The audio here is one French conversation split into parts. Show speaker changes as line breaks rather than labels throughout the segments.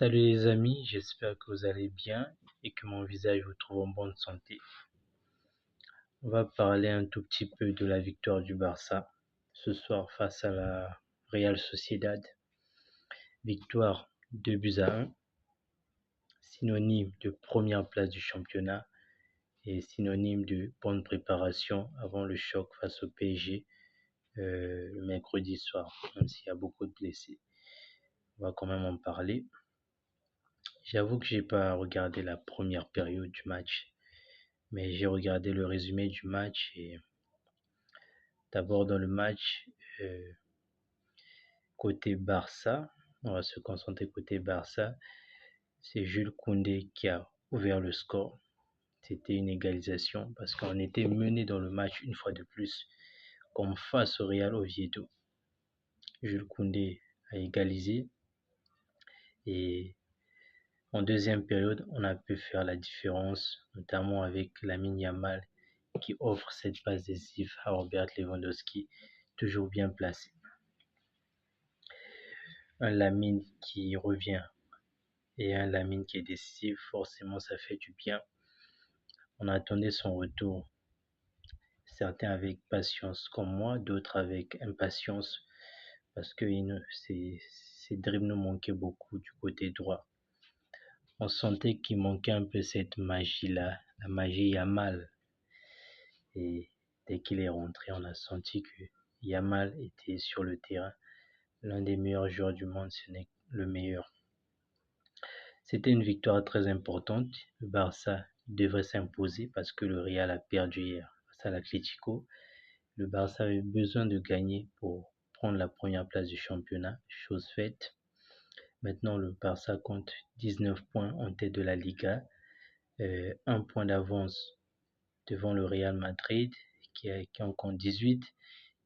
Salut les amis, j'espère que vous allez bien et que mon visage vous trouve en bonne santé. On va parler un tout petit peu de la victoire du Barça ce soir face à la Real Sociedad. Victoire 2-1, synonyme de première place du championnat et synonyme de bonne préparation avant le choc face au PSG le mercredi soir, même s'il y a beaucoup de blessés. On va quand même en parler. J'avoue que j'ai pas regardé la première période du match, mais j'ai regardé le résumé du match et d'abord dans le match côté Barça, on va se concentrer côté Barça, c'est Jules Koundé qui a ouvert le score. C'était une égalisation parce qu'on était mené dans le match une fois de plus, comme face au Real Oviedo. Jules Koundé a égalisé et en deuxième période, on a pu faire la différence, notamment avec Lamine Yamal qui offre cette passe décisive à Robert Lewandowski, toujours bien placé. Un Lamine qui revient et un Lamine qui est décisif, forcément ça fait du bien. On attendait son retour, certains avec patience comme moi, d'autres avec impatience, parce que ces dribbles nous manquaient beaucoup du côté droit. On sentait qu'il manquait un peu cette magie-là, la magie Yamal. Et dès qu'il est rentré, on a senti que Yamal était sur le terrain. L'un des meilleurs joueurs du monde, ce n'est le meilleur. C'était une victoire très importante. Le Barça devrait s'imposer parce que le Real a perdu hier face à l'Atlético. Le Barça avait besoin de gagner pour prendre la première place du championnat, chose faite. Maintenant, le Barça compte 19 points en tête de la Liga, un point d'avance devant le Real Madrid qui en compte 18.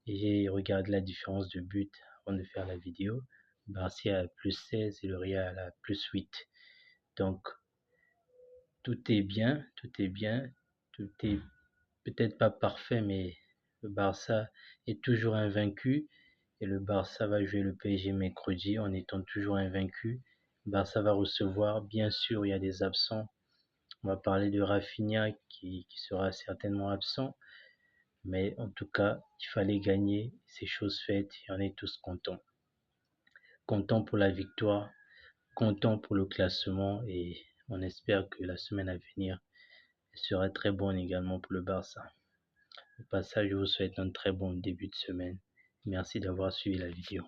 Et j'ai regardé la différence de but avant de faire la vidéo. Le Barça a plus 16 et le Real a plus 8. Donc, tout est bien, tout est peut-être pas parfait, mais le Barça est toujours invaincu et le Barça va jouer le PSG mercredi en étant toujours invaincu. Le Barça va recevoir, bien sûr, il y a des absents. On va parler de Rafinha qui sera certainement absent, mais en tout cas, il fallait gagner, c'est chose faite et on est tous contents. Contents pour la victoire, contents pour le classement et on espère que la semaine à venir sera très bonne également pour le Barça. Au passage, je vous souhaite un très bon début de semaine. Merci d'avoir suivi la vidéo.